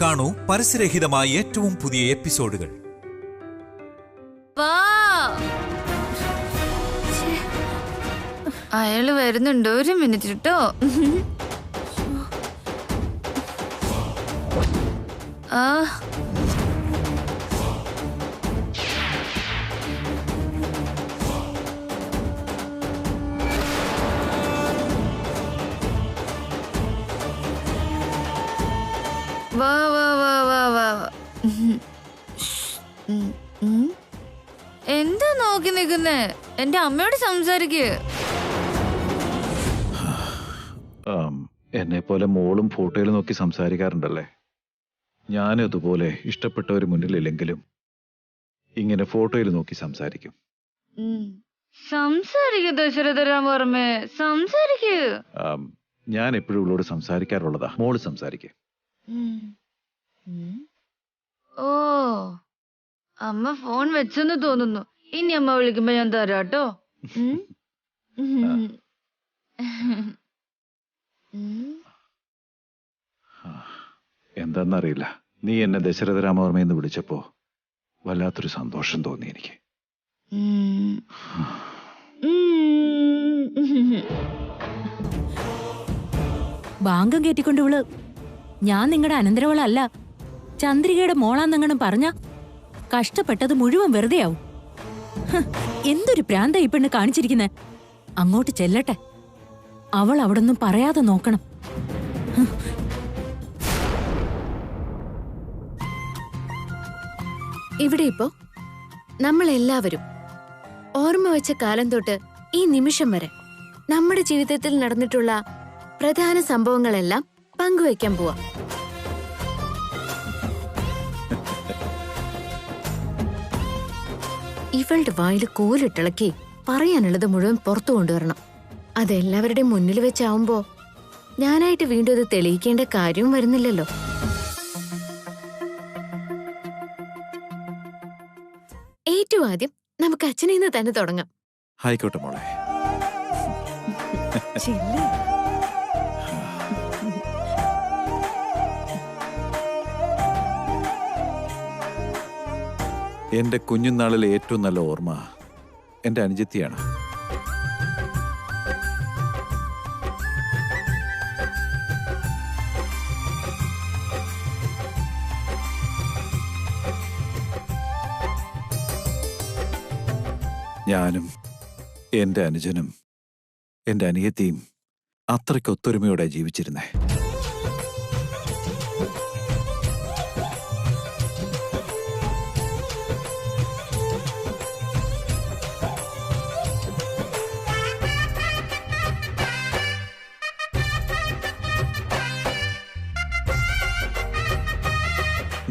കാണൂ പരസ്യരഹിതമായ ഏറ്റവും പുതിയ എപ്പിസോഡുകൾ. അയാള് വരുന്നുണ്ട്, ഒരു മിനിറ്റ് കേട്ടോ. വാ വാ വാ വാ വാ. എന്താ നോക്കി നിൽക്കുന്നേ? എന്റെ അമ്മയോട് സംസാരിക്ക്. എന്നെ പോലെ മോളും ഫോട്ടോയിൽ നോക്കി സംസാരിക്കാറുണ്ടല്ലേ? ഞാനും അതുപോലെ ഇഷ്ടപ്പെട്ടവർ മുന്നിലില്ലെങ്കിലും ഇങ്ങനെ ഫോട്ടോയിൽ നോക്കി സംസാരിക്കും. സംസാരിക്കൂ ദശരഥരാമവർമ്മേ, സംസാരിക്കൂ. ഞാൻ എപ്പോഴും ഇവളോട് സംസാരിക്കാറുള്ളതാ. മോള് സംസാരിക്കേ. ഓ, അമ്മ ഫോൺ വെച്ചെന്ന് തോന്നുന്നു. ഇനി അമ്മ വിളിക്കുമ്പോ ഞാൻ തരാട്ടോ. എന്താന്നറിയില്ല, നീ എന്നെ ദശരഥരാമവർമ്മയെന്ന് വിളിച്ചപ്പോ വല്ലാത്തൊരു സന്തോഷം തോന്നി എനിക്ക്. ബാങ്കം കയറ്റിക്കൊണ്ടിവള് ഞാൻ നിങ്ങളുടെ അനന്തരവളല്ല, ചന്ദ്രികയുടെ മോളാന്നെങ്ങനെ പറഞ്ഞ കഷ്ടപ്പെട്ടത് മുഴുവൻ വെറുതെയാവും. എന്തൊരു പ്രാന്ത ഈ പെണ്ണ് കാണിച്ചിരിക്കുന്നെ. അങ്ങോട്ട് ചെല്ലട്ടെ, അവൾ അവിടൊന്നും പറയാതെ നോക്കണം. ഇവിടെ ഇപ്പോ നമ്മളെല്ലാവരും ഓർമ്മ വെച്ച കാലം തൊട്ട് ഈ നിമിഷം വരെ നമ്മുടെ ജീവിതത്തിൽ നടന്നിട്ടുള്ള പ്രധാന സംഭവങ്ങളെല്ലാം പങ്കുവയ്ക്കാൻ പോവാ. ഇവളുടെ വായിൽ കോലിട്ടിളക്കി പറയാനുള്ളത് മുഴുവൻ പുറത്തു കൊണ്ടുവരണം. അതെല്ലാവരുടെയും മുന്നിൽ വെച്ചാവുമ്പോ ഞാനായിട്ട് വീണ്ടും അത് തെളിയിക്കേണ്ട കാര്യവും വരുന്നില്ലല്ലോ. ഏറ്റവും ആദ്യം നമുക്ക് അച്ഛനിൽ നിന്ന് തന്നെ തുടങ്ങാം. ആയിക്കോട്ടെ മോളെ. എന്റെ കുഞ്ഞുനാളിലെ ഏറ്റവും നല്ല ഓർമ്മ എന്റെ അനുജത്തിയാണ്. ഞാനും എന്റെ അനുജനും എന്റെ അനിയത്തിയും അത്രയ്ക്ക് ഒത്തൊരുമയോടെ ജീവിച്ചിരുന്നേ.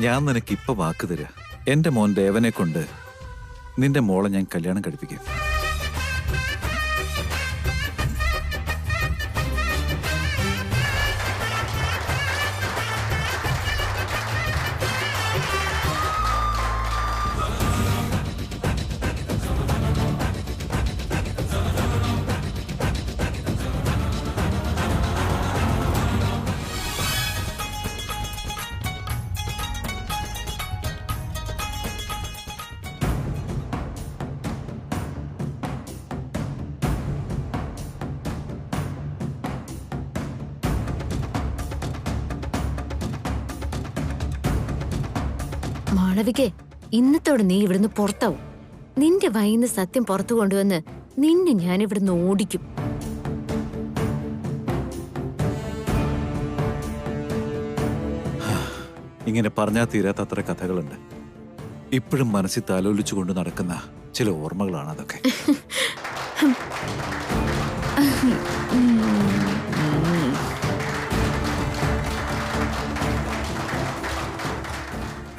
ഞാൻ നിനക്ക് ഇപ്പൊ വാക്ക് തരാ, എന്റെ മോൻ ദേവനെ കൊണ്ട് നിന്റെ മോളെ ഞാൻ കല്യാണം കഴിപ്പിക്കും. മാളവികെ, ഇന്നത്തോടെ നീ ഇവിടുന്ന് പുറത്താവും. നിന്റെ വൈന്ന് സത്യം പുറത്തു കൊണ്ടുവന്ന് നിന്നെ ഞാൻ ഇവിടുന്ന് ഓടിക്കും. ഇങ്ങനെ പറഞ്ഞാൽ തീരാത്തത്ര കഥകളുണ്ട്. ഇപ്പോഴും മനസ്സിൽ താലോലിച്ചുകൊണ്ട് നടക്കുന്ന ചില ഓർമ്മകളാണ് അതൊക്കെ.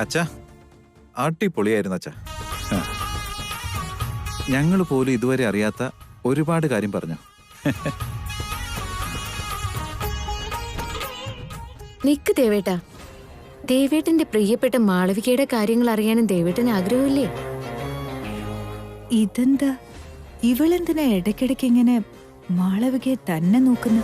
അച്ഛാ, അടിപൊളിയായിരുന്നു അച്ഛാ. ഞങ്ങൾ പോലും ഇതുവരെ അറിയാത്ത ഒരുപാട് കാര്യം പറഞ്ഞു. നിക്ക് ദേവേട്ടാ, ദേവേട്ടന്റെ പ്രിയപ്പെട്ട മാളവികയുടെ കാര്യങ്ങൾ അറിയാനും ദേവേട്ടന് ആഗ്രഹമില്ലേ? ഇതെന്താ ഇവളെന്തിനാ ഇടയ്ക്കിടയ്ക്ക് ഇങ്ങനെ മാളവികയെ തന്നെ നോക്കുന്നു?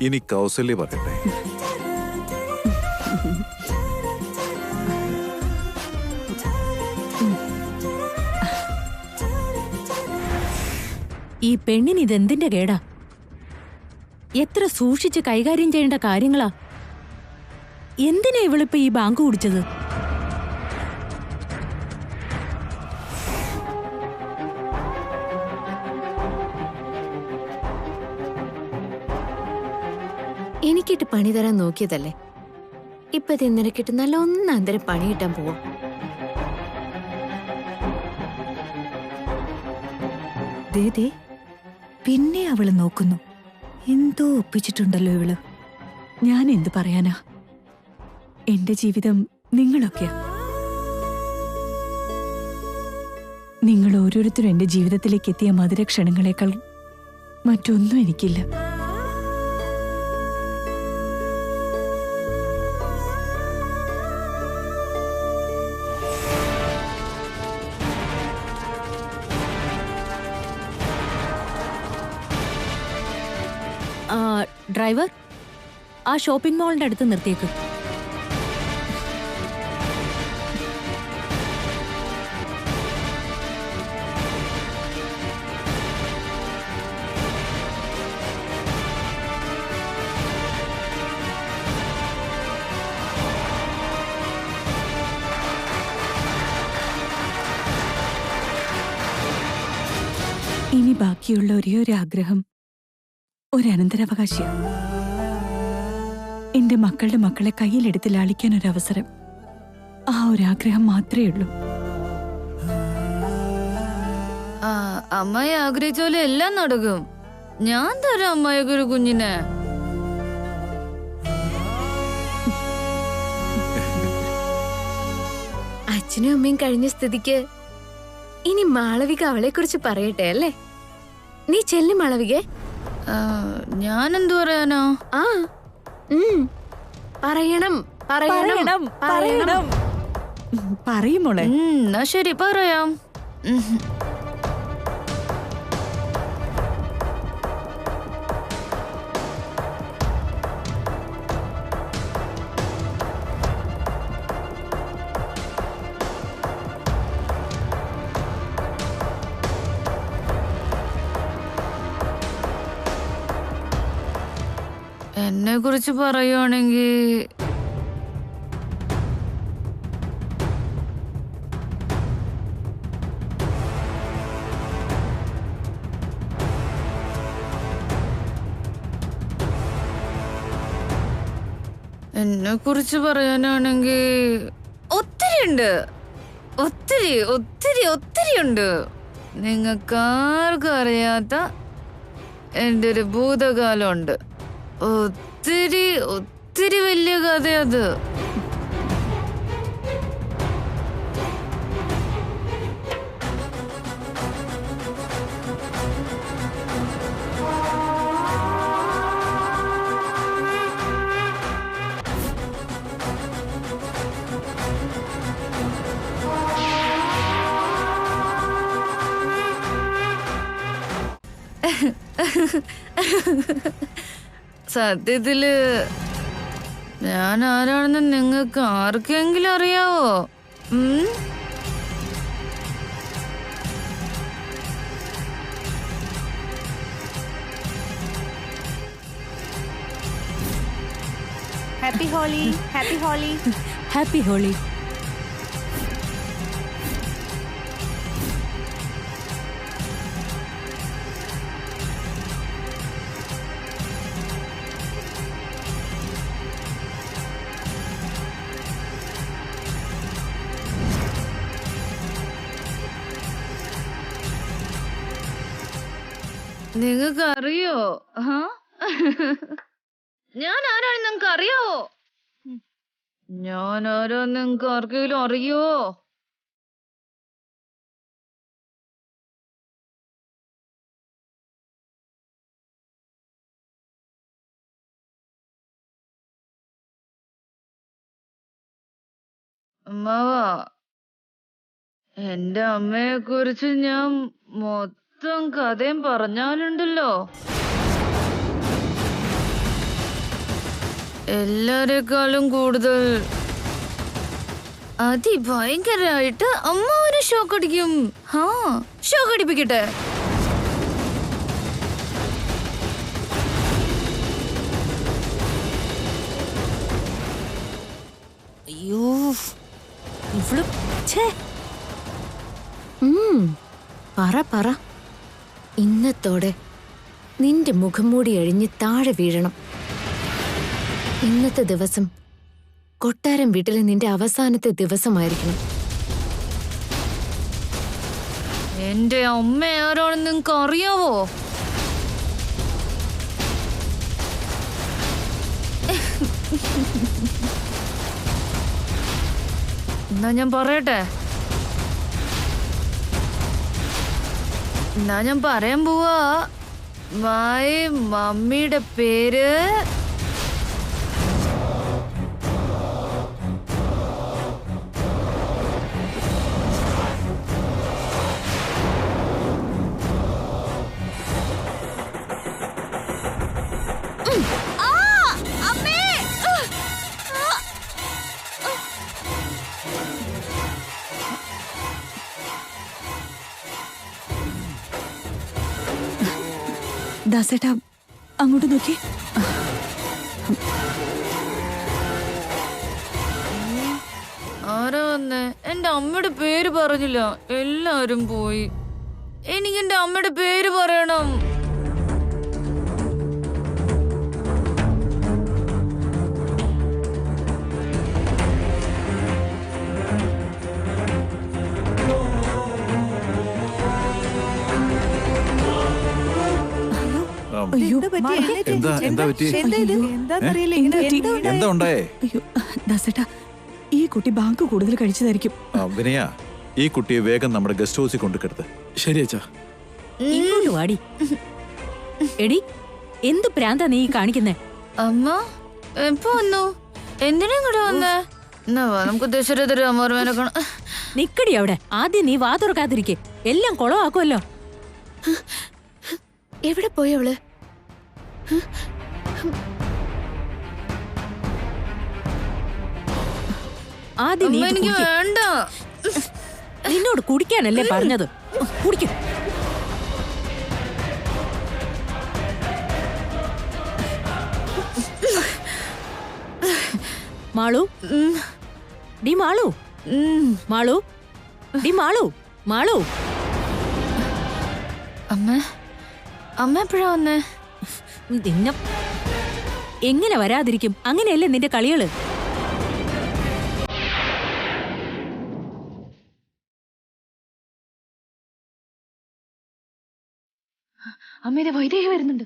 ഇനി കൗസല്യ പറയട്ടെ. ഈ പെണ്ണിന് ഇതെന്തിന്റെ കേടാ? എത്ര സൂക്ഷിച്ച് കൈകാര്യം ചെയ്യേണ്ട കാര്യങ്ങളാ. എന്തിനാ ഇവളിപ്പോ ഈ ബാങ്ക് കുടിച്ചത്? എനിക്കിട്ട് പണി തരാൻ നോക്കിയതല്ലേ, ഇപ്പൊ നിനക്കിട്ട് നല്ല ഒന്നാന്തരം പണി കിട്ടാൻ പോവാ. ദേ പിന്നെ അവള് നോക്കുന്നു. എന്തോ ഒപ്പിച്ചിട്ടുണ്ടല്ലോ ഇവള്. ഞാൻ എന്ത് പറയാനാ? എന്റെ ജീവിതം നിങ്ങളൊക്കെയാ. നിങ്ങൾ ഓരോരുത്തരും എന്റെ ജീവിതത്തിലേക്ക് എത്തിയ മധുരക്ഷണങ്ങളെക്കാൾ മറ്റൊന്നും എനിക്കില്ല. ഡ്രൈവർ, ആ ഷോപ്പിംഗ് മാളിന്റെ അടുത്ത് നിർത്തിയേക്ക്. ഇനി ബാക്കിയുള്ള ഒരേ ഒരു ആഗ്രഹം ഒരു അനന്തരാവകാശിയാണ്. എന്റെ മക്കളുടെ മക്കളെ കയ്യിലെടുത്ത് ലാളിക്കാൻ ഒരവസരം. ആ ഒരാഗ്രഹം മാത്രമേ ഉള്ളൂ. അമ്മായി ആഗ്രഹിച്ച പോലെ എല്ലാം നടക്കും. ഞാൻ തരാം അമ്മായിക്ക് ഒരു കുഞ്ഞിനെ. അച്ഛനും അമ്മയും കഴിഞ്ഞ സ്ഥിതിക്ക് ഇനി മാളവിക അവളെ കുറിച്ച് പറയട്ടെ അല്ലേ? നീ ചെല്ലും മാളവികെ. ഞാൻ എന്തു പറയാനോ? ആ പറയണം പറയണം പറയണം. പറയുമോളെ. എന്നാ ശരി, പറയാം. എന്നെ കുറിച്ച് പറയുവാണെങ്കിൽ ഒത്തിരി ഉണ്ട്. ഒത്തിരി ഒത്തിരി ഒത്തിരി ഉണ്ട്. നിങ്ങൾക്കാർക്കും അറിയാത്ത എൻ്റെ ഒരു ഭൂതകാലമുണ്ട്. ഒത്തിരി ഒത്തിരി വലിയ കഥയത്. സത്യത്തില് ഞാൻ ആരാണെന്ന് നിങ്ങൾക്ക് ആർക്കെങ്കിലും അറിയാവോ? Happy Holi. Happy Holi. Happy Holi. നിങ്ങൾക്ക് അറിയോ? ഞാൻ ആരാണെന്ന് നിങ്ങൾക്ക് അറിയാവോ? ഞാൻ ആരാന്ന് നിങ്ങൾക്ക് ആർക്കെങ്കിലും അറിയോ? അമ്മാവാ, എന്റെ അമ്മയെ കുറിച്ച് ഞാൻ മൊത്തം കഥയും പറഞ്ഞാലുണ്ടല്ലോ, എല്ലാരെക്കാളും കൂടുതൽ അതിഭയങ്കരായിട്ട് അമ്മാവനെ ഷോക്ക് അടിക്കും. ഷോക്ക് അടിപ്പിക്കട്ടെ. അയ്യോ ഇവള് ഛേ. പറ ഇന്നത്തോടെ നിന്റെ മുഖം മൂടി അഴിഞ്ഞ് താഴെ വീഴണം. ഇന്നത്തെ ദിവസം കൊട്ടാരം വീട്ടിലെ നിന്റെ അവസാനത്തെ ദിവസമായിരിക്കണം. എന്റെ അമ്മ ആരാണെന്ന് നിങ്ങക്ക് അറിയാവോ? എന്നാ ഞാൻ പറയട്ടെ. എന്നാ ഞാൻ പറയാൻ പോവാ. മമ്മിയുടെ പേര് ദാസേട്ടാ അങ്ങോട്ട് നോക്കി. ആരാ വന്നേ? എന്റെ അമ്മയുടെ പേര് പറഞ്ഞില്ല. എല്ലാരും പോയി. എനിക്ക് എന്റെ അമ്മയുടെ പേര് പറയണം. അയ്യോ എന്താ പറ്റി? എന്താ ഉണ്ടായേ? അയ്യോ ദാസേട്ടാ, ഈ കുട്ടി ബാങ്ക് കൂടുതൽ കഴിച്ചതായിരിക്കും. വിനയ, ഈ കുട്ടിയെ വേഗം നമ്മുടെ ഗസ്റ്റ് ഹൗസിൽ കൊണ്ടു കിടത്ത്. ശരി അച്ഛാ. ഇങ്ങോട്ട് വാടി. എടി, എന്ത് പ്രാന്താ നീ കാണിക്കുന്നേ? അമ്മ എപ്പോ വന്നു? എന്തിനാ ഇങ്ങോട്ട് വന്നേ? എന്നാ വാ, നമുക്ക് ദശരഥ രാമവർമ്മനെ കാണാം. നിക്കടി അവിടെ. ആദ്യം നീ വാ തുറക്കാതിരിക്കെ. എല്ലാം കുളമാക്കുമല്ലോ. എവിടെ പോയവള്? ആദ്യം നീ അമ്മ, ഇത് എനിക്ക് കുടിക്ക്. വേണ്ട. നിന്നോട് കുടിക്കാനല്ലേ പറഞ്ഞത്? കുടിക്കും. Malu, D Malu, Malu, D Malu, Malu. അമ്മ എപ്പോഴാ വന്നേ? നിന്നെ എങ്ങനെ വരാതിരിക്കും? അങ്ങനെയല്ലേ നിന്റെ കളികള്? അമ്മയുടെ വൈദേഹി വരുന്നുണ്ട്.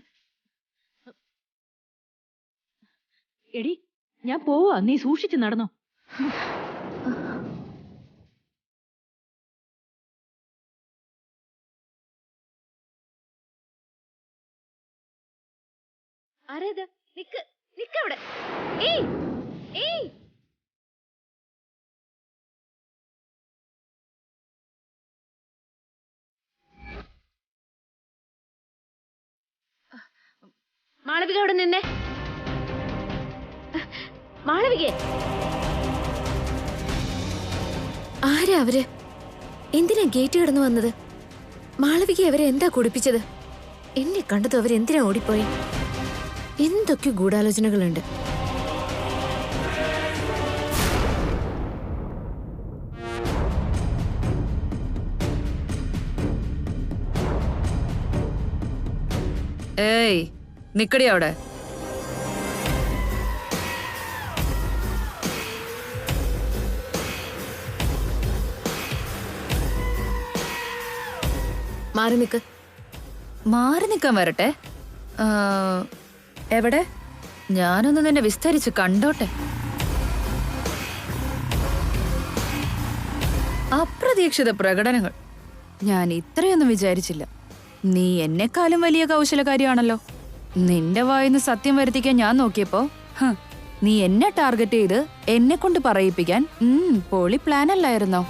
എടി, ഞാൻ പോവാ. നീ സൂക്ഷിച്ചു നടന്നോ. ആരേത്? നിക്കവിടെ. ഏയ് ഏയ് മാളവിക അവിടെ നിന്നെ. മാളവികേ, ആരാ അവര്? എന്തിനാ ഗേറ്റ് കടന്നു വന്നത്? മാളവിക അവരെ എന്താ കുടിപ്പിച്ചത്? എന്നെ കണ്ടത് അവരെന്തിനാ ഓടിപ്പോയി? എന്തൊക്കെ ഗൂഢാലോചനകളുണ്ട്. ഏയ്, നിക്കടി അവിടെ. മാറി നിക്ക്. മാറി നിക്കാൻ വരട്ടെ. എവിടെ? ഞാനൊന്ന് നിന്നെ വിസ്തരിച്ച് കണ്ടോട്ടെ. അപ്രതീക്ഷിത പ്രകടനങ്ങൾ. ഞാൻ ഇത്രയൊന്നും വിചാരിച്ചില്ല. നീ എന്നെക്കാളും വലിയ കൗശലക്കാരിയാണല്ലോ. നിന്റെ വായിന്ന് സത്യം വരുത്തിക്കാൻ ഞാൻ നോക്കിയപ്പോ നീ എന്നെ ടാർഗറ്റ് ചെയ്ത് എന്നെ കൊണ്ട് പറയിപ്പിക്കാൻ പൊളി പ്ലാൻ അല്ലായിരുന്നോ?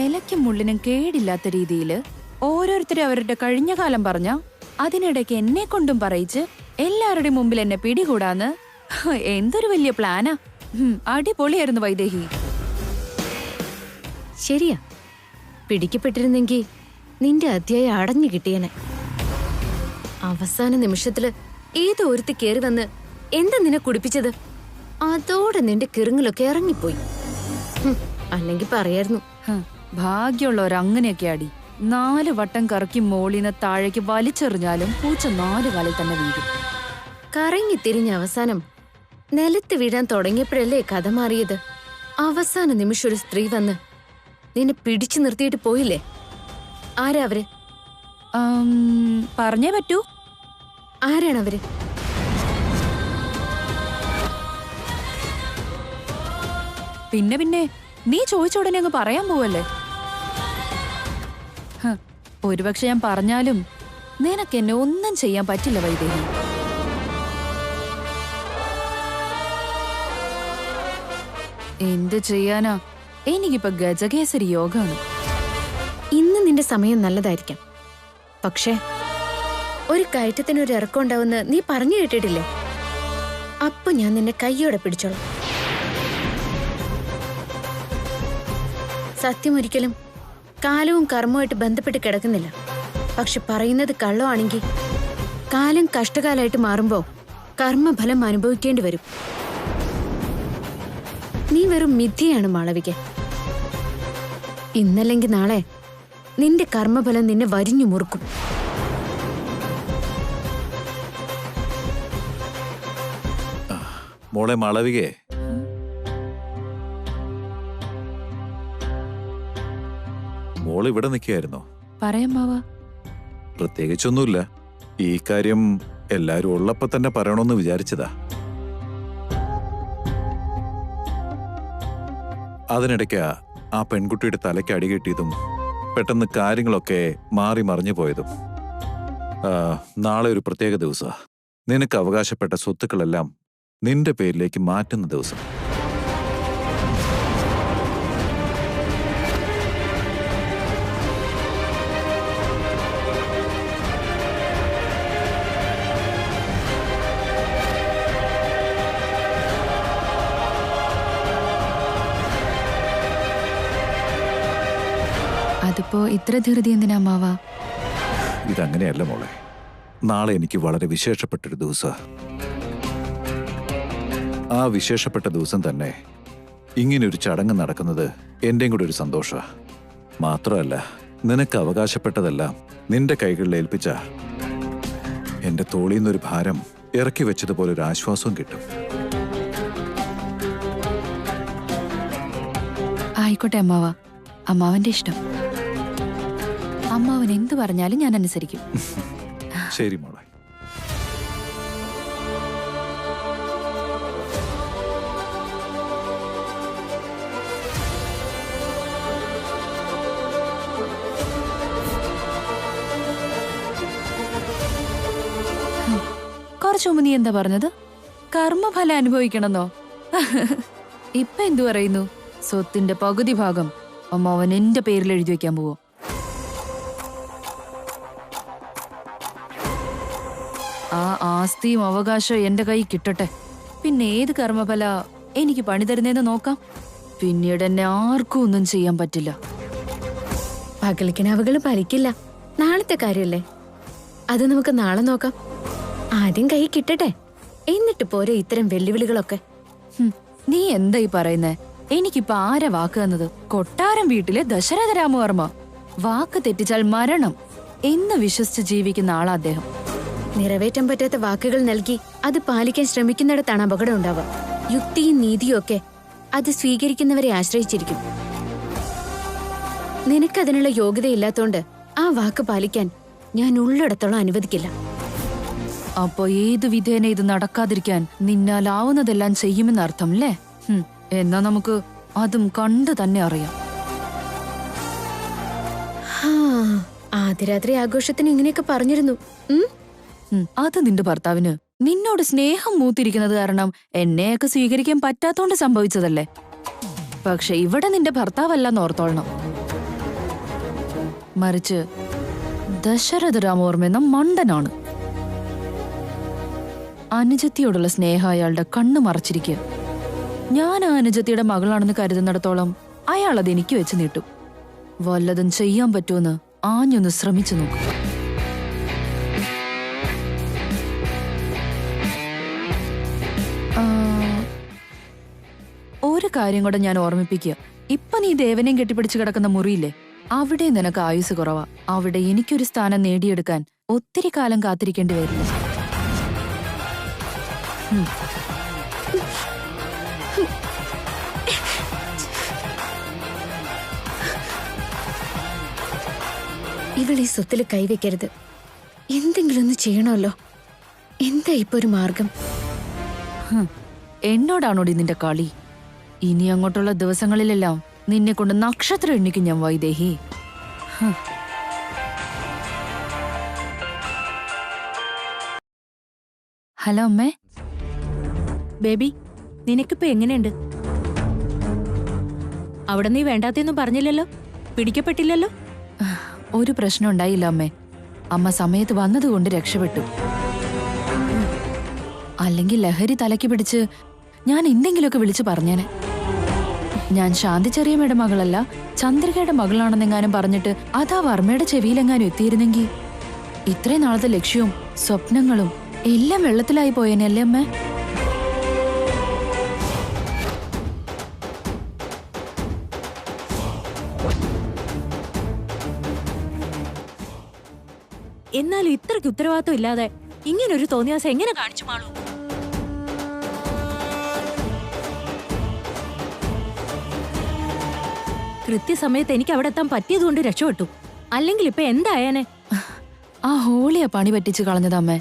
ഇലയ്ക്കും മുള്ളിനും കേടില്ലാത്ത രീതിയിൽ ഓരോരുത്തരും അവരുടെ കഴിഞ്ഞ കാലം പറഞ്ഞ അതിനിടയ്ക്ക് എന്നെ കൊണ്ടും പറയിച്ച് എല്ലാവരുടെയും മുമ്പിൽ എന്നെ പിടികൂടാന്ന് എന്തൊരു വലിയ പ്ലാനാ. അടിപൊളിയായിരുന്നു വൈദേഹി. ശരിയാ, പിടിക്കപ്പെട്ടിരുന്നെങ്കിൽ നിന്റെ അധ്യായം അടഞ്ഞു കിട്ടിയനെ. അവസാന നിമിഷത്തില് ഏതോ ഒരുത്തി കേറി വന്ന് എന്താ നിന്നെ കുടിപ്പിച്ചത്? അതോടെ നിന്റെ കിറുങ്ങിലൊക്കെ ഇറങ്ങിപ്പോയി. അല്ലെങ്കിൽ പറയായിരുന്നു. ഭാഗ്യമുള്ളവർ അങ്ങനെയൊക്കെ അടി. 4 വട്ടം കറക്കി മോളിന്ന് താഴേക്ക് വലിച്ചെറിഞ്ഞാലും പൂച്ച 4 കാലിൽ തന്നെ വീഴും. കറങ്ങി തിരിഞ്ഞ അവസാനം നിലത്ത് വീഴാൻ തുടങ്ങിയപ്പോഴല്ലേ കഥ മാറിയത്. അവസാന നിമിഷം ഒരു സ്ത്രീ വന്ന് നിന്നെ പിടിച്ചു നിർത്തിയിട്ട് പോയില്ലേ? ആരാ അവര്? പറഞ്ഞേ പറ്റൂ. ആരാണവര്? പിന്നെ നീ ചോദിച്ച ഉടനെ അങ്ങ് പറയാൻ പോവല്ലേ? ഒരുപക്ഷെ ഞാൻ പറഞ്ഞാലും നിനക്ക് എന്നെ ഒന്നും ചെയ്യാൻ പറ്റില്ല വൈദേഹി. എന്ത് ചെയ്യാനാ, എനിക്കിപ്പോ ഗജകേസരി യോഗമാണ്. ഇന്ന് നിന്റെ സമയം നല്ലതായിരിക്കാം. പക്ഷേ ഒരു കയറ്റത്തിനൊരു ഇറക്കം ഉണ്ടാവുന്ന നീ പറഞ്ഞു കേട്ടിട്ടില്ലേ? അപ്പൊ ഞാൻ നിന്നെ കയ്യോടെ പിടിച്ചോളാം. സത്യം ഒരിക്കലും കാലവും കർമ്മവുമായിട്ട് ബന്ധപ്പെട്ട് കിടക്കുന്നില്ല. പക്ഷെ പറയുന്നത് കള്ളമാണെങ്കിൽ കാലം കഷ്ടകാലമായിട്ട് മാറുമ്പോ കർമ്മഫലം അനുഭവിക്കേണ്ടി വരും. നീ വെറും മിഥ്യയാണ് മാളവിക. ഇന്നല്ലെങ്കിൽ നാളെ നിന്റെ കർമ്മഫലം നിന്നെ വരിഞ്ഞു മുറുക്കും. മോളെ മാളവികേ, മോള് ഇവിടെ നിൽക്കുകയായിരുന്നോ? പറയാം മാവാ. പ്രത്യേകിച്ചൊന്നുമില്ല. ഈ കാര്യം എല്ലാരും ഉള്ളപ്പോ തന്നെ പറയണമെന്ന് വിചാരിച്ചതാ. അതിനിടയ്ക്ക് ആ പെൺകുട്ടിയുടെ തലയ്ക്ക് അടികെട്ടിയതും പെട്ടെന്ന് കാര്യങ്ങളൊക്കെ മാറി മറിഞ്ഞു പോയതും. നാളെ ഒരു പ്രത്യേക ദിവസാ. നിനക്ക് അവകാശപ്പെട്ട സ്വത്തുക്കളെല്ലാം നിന്റെ പേരിലേക്ക് മാറ്റുന്ന ദിവസം. അതിപ്പോ ഇത്ര ധൃതി എന്തിനാ അമ്മാവാ? ഇതങ്ങനെയല്ല മോളെ. നാളെ എനിക്ക് വളരെ വിശേഷപ്പെട്ടൊരു ദിവസാ. ആ വിശേഷപ്പെട്ട ദിവസം തന്നെ ഇങ്ങനൊരു ചടങ്ങ് നടക്കുന്നത് എന്റെയും കൂടെ ഒരു സന്തോഷാ. മാത്രമല്ല, നിനക്ക് അവകാശപ്പെട്ടതെല്ലാം നിന്റെ കൈകളിൽ ഏൽപ്പിച്ച എന്റെ തോളിൽ നിന്നൊരു ഭാരം ഇറക്കി വെച്ചതുപോലെ ഒരു ആശ്വാസവും കിട്ടും. ആയിക്കോട്ടെ അമ്മാവാ, അമ്മാവന്റെ ഇഷ്ടം. അമ്മാവൻ എന്ത് പറഞ്ഞാലും ഞാൻ അനുസരിക്കും. ശരി മോളെ. കുറച്ചു മുമ്പ് നീ എന്താ പറഞ്ഞത്? കർമ്മഫലം അനുഭവിക്കണമെന്നോ? ഇപ്പൊ എന്തു പറയുന്നു? സ്വത്തിന്റെ പകുതി ഭാഗം അമ്മാവൻ എന്റെ പേരിൽ എഴുതി വെക്കാൻ പോവോ? ആ ആസ്തിയും അവകാശവും എന്റെ കൈ കിട്ടട്ടെ. പിന്നെ ഏത് കർമ്മഫല എനിക്ക് പണി തരുന്നേന്ന് നോക്കാം. പിന്നീട് എന്നെ ആർക്കും ഒന്നും ചെയ്യാൻ പറ്റില്ല. പകൽക്കിനാവുകൾ ഫലിക്കില്ല. നാളത്തെ കാര്യല്ലേ, അത് നമുക്ക് നാളെ നോക്കാം. ആദ്യം കൈ കിട്ടട്ടെ, എന്നിട്ട് പോരെ ഇത്തരം വെല്ലുവിളികളൊക്കെ. നീ എന്താ ഈ പറയുന്നേ? എനിക്കിപ്പോ ആരാ വാക്ക് തന്നത്? കൊട്ടാരം വീട്ടിലെ ദശരഥ രാമവർമ്മ. വാക്ക് തെറ്റിച്ചാൽ മരണം എന്ന് വിശ്വസിച്ച് ജീവിക്കുന്ന ആളാ അദ്ദേഹം. നിറവേറ്റാൻ പറ്റാത്ത വാക്കുകൾ നൽകി അത് പാലിക്കാൻ ശ്രമിക്കുന്നിടത്താണ് അപകടം ഉണ്ടാവുക. യുക്തിയും നീതിയും ഒക്കെ അത് സ്വീകരിക്കുന്നവരെ ആശ്രയിച്ചിരിക്കും. നിനക്കതിനുള്ള യോഗ്യതയില്ലാത്തോണ്ട് ആ വാക്ക് പാലിക്കാൻ ഞാൻ ഉള്ളിടത്തോളം അനുവദിക്കില്ല. അപ്പൊ ഏതു വിധേന ഇത് നടക്കാതിരിക്കാൻ നിന്നാലാവുന്നതെല്ലാം ചെയ്യുമെന്നർത്ഥം അല്ലേ? എന്നാ നമുക്ക് അതും കണ്ടു തന്നെ അറിയാം. ആദ്യ രാത്രി ആഘോഷത്തിന് ഇങ്ങനെയൊക്കെ പറഞ്ഞിരുന്നു. അത് നിന്റെ ഭർത്താവിന് നിന്നോട് സ്നേഹം മൂത്തിരിക്കുന്നത് കാരണം എന്നെയൊക്കെ സ്വീകരിക്കാൻ പറ്റാത്തോണ്ട് സംഭവിച്ചതല്ലേ? പക്ഷെ ഇവിടെ നിന്റെ ഭർത്താവല്ലെന്ന് ഓർത്തോളണം. മറിച്ച് ദശരഥ രാമവർമ്മ എന്ന മണ്ടനാണ്. അനുജത്തിയോടുള്ള സ്നേഹം അയാളുടെ കണ്ണു മറച്ചിരിക്കുക. ഞാൻ ആ അനുജത്തിയുടെ മകളാണെന്ന് കരുതുന്നിടത്തോളം അയാൾ അത് എനിക്ക് വെച്ച് നീട്ടും. വല്ലതും ചെയ്യാൻ പറ്റുമെന്ന് ആഞ്ഞൊന്ന് ശ്രമിച്ചു നോക്കും. ഒരു കാര്യം കൂടെ ഞാൻ ഓർമ്മിപ്പിക്കുക. ഇപ്പൊ നീ ദേവനെയും കെട്ടിപ്പിടിച്ച് കിടക്കുന്ന മുറിയില്ലേ, അവിടെ നിനക്ക് ആയുസ് കുറവാ. അവിടെ എനിക്കൊരു സ്ഥാനം നേടിയെടുക്കാൻ ഒത്തിരി കാലം കാത്തിരിക്കേണ്ടി വരില്ല. ഇവൾ ഈ സ്വത്തില് കൈവയ്ക്കരുത്. എന്തെങ്കിലും ഒന്ന് ചെയ്യണമല്ലോ. എന്താ ഇപ്പൊ ഒരു മാർഗം? എന്നോടാണോടി നിന്റെ കളി? ഇനി അങ്ങോട്ടുള്ള ദിവസങ്ങളിലെല്ലാം നിന്നെ കൊണ്ട് നക്ഷത്രം എണ്ണിക്കും ഞാൻ വൈദേഹി. ഹലോ അമ്മേ. ബേബി, നിനക്കിപ്പോ എങ്ങനെയുണ്ട്? അവിടെ നീ വേണ്ടാത്തൊന്നും പറഞ്ഞില്ലല്ലോ, പിടിക്കപ്പെട്ടില്ലല്ലോ. ഒരു പ്രശ്നം ഉണ്ടായില്ല അമ്മേ. അമ്മ സമയത്ത് വന്നതുകൊണ്ട് രക്ഷപ്പെട്ടു. അല്ലെങ്കിൽ ലഹരി തലയ്ക്ക് പിടിച്ച് ഞാൻ എന്തെങ്കിലുമൊക്കെ വിളിച്ചു പറഞ്ഞേനെ. ഞാൻ ശാന്തി ചെറിയമ്മയുടെ മകളല്ല, ചന്ദ്രികയുടെ മകളാണെന്നെങ്ങാനും പറഞ്ഞിട്ട് അതാ വർമ്മയുടെ ചെവിയിലെങ്ങാനും എത്തിയിരുന്നെങ്കിൽ ഇത്രയും നാളത്തെ ലക്ഷ്യവും സ്വപ്നങ്ങളും എല്ലാം വെള്ളത്തിലായി പോയേനല്ലേ അമ്മേ? എന്നാലും ഇത്രയ്ക്ക് ഉത്തരവാദിത്വം ഇല്ലാതെ ഇങ്ങനൊരു തോന്നിയാസം എങ്ങനെ കാണിച്ചു മാളൂ? കൃത്യസമയത്ത് എനിക്ക് അവിടെ എത്താൻ പറ്റിയതുകൊണ്ട് രക്ഷപ്പെട്ടു. അല്ലെങ്കിൽ ഇപ്പൊ എന്തായാനെ? ആ ഹോളിയാ പണി പറ്റിച്ച് കളഞ്ഞതമ്മേ.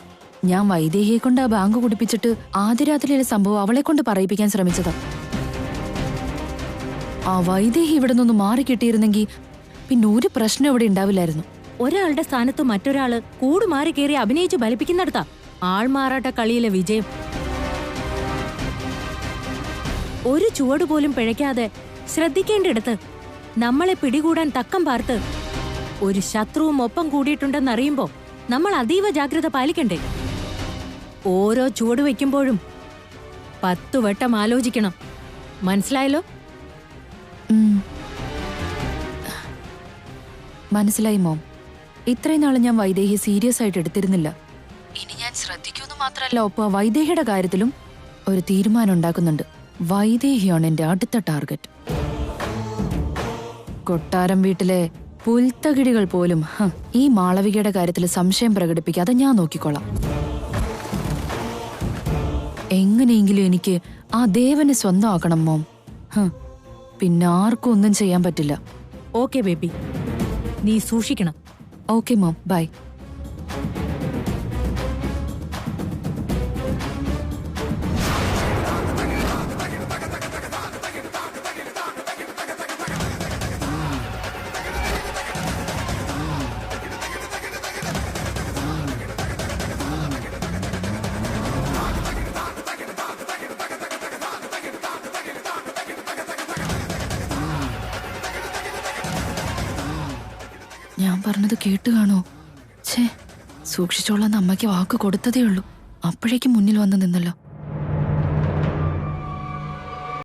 ഞാൻ വൈദേഹിയെ കൊണ്ട് ആ ബാങ്ക് കുടിപ്പിച്ചിട്ട് ആദ്യ രാത്രിയിലെ സംഭവം അവളെ കൊണ്ട് പറയിപ്പിക്കാൻ ശ്രമിച്ചതാ. ആ വൈദേഹി ഇവിടെ നിന്നൊന്ന് മാറിക്കിട്ടിയിരുന്നെങ്കിൽ പിന്നെ ഒരു പ്രശ്നം ഇവിടെ ഉണ്ടാവില്ലായിരുന്നു. ഒരാളുടെ സ്ഥാനത്ത് മറ്റൊരാള് കൂടുമാറി കയറി അഭിനയിച്ച് ബലിപ്പിക്കുന്നിടത്താ ആൾമാറാട്ട കളിയിലെ വിജയം. ഒരു ചുവട് പോലും പിഴയ്ക്കാതെ ശ്രദ്ധിക്കേണ്ടിടത്ത് നമ്മളെ പിടികൂടാൻ തക്കം പാർത്ത് ഒരു ശത്രുവും ഒപ്പം കൂടിയിട്ടുണ്ടെന്നറിയുമ്പോ നമ്മൾ അതീവ ജാഗ്രത പാലിക്കണ്ടേ? ഓരോ ചുവട് വയ്ക്കുമ്പോഴും 10 വട്ടം ആലോചിക്കണം. മനസ്സിലായല്ലോ? മനസ്സിലായി മോം. ഇത്രയും നാളെ ഞാൻ വൈദേഹി സീരിയസ് ആയിട്ട് എടുത്തിരുന്നില്ല. ഇനി ഞാൻ ശ്രദ്ധിക്കുമെന്ന് മാത്രമല്ല, ഒപ്പം വൈദേഹിയുടെ കാര്യത്തിലും ഒരു തീരുമാനം ഉണ്ടാക്കുന്നുണ്ട്. വൈദേഹിയാണ് എന്റെ അടുത്ത ടാർഗറ്റ്. കൊട്ടാരം വീട്ടിലെ പുൽത്തകിടികൾ പോലും ഈ മാളവികയുടെ കാര്യത്തിൽ സംശയം പ്രകടിപ്പിക്കാതെ ഞാൻ നോക്കിക്കോളാം. എങ്ങനെയെങ്കിലും എനിക്ക് ആ ദേവനെ സ്വന്തമാക്കണം മോം. പിന്നെ ആർക്കും ഒന്നും ചെയ്യാൻ പറ്റില്ല. ഓക്കെ ബേബി, നീ സൂക്ഷിക്കണം. Okay mom, bye. ഞാൻ പറഞ്ഞത് കേട്ട് കാണോ? ഛേ, സൂക്ഷിച്ചോളാന്ന് അമ്മയ്ക്ക് വാക്ക് കൊടുത്തതേ ഉള്ളൂ. അപ്പോഴേക്കും മുന്നിൽ വന്ന് നിന്നല്ലോ.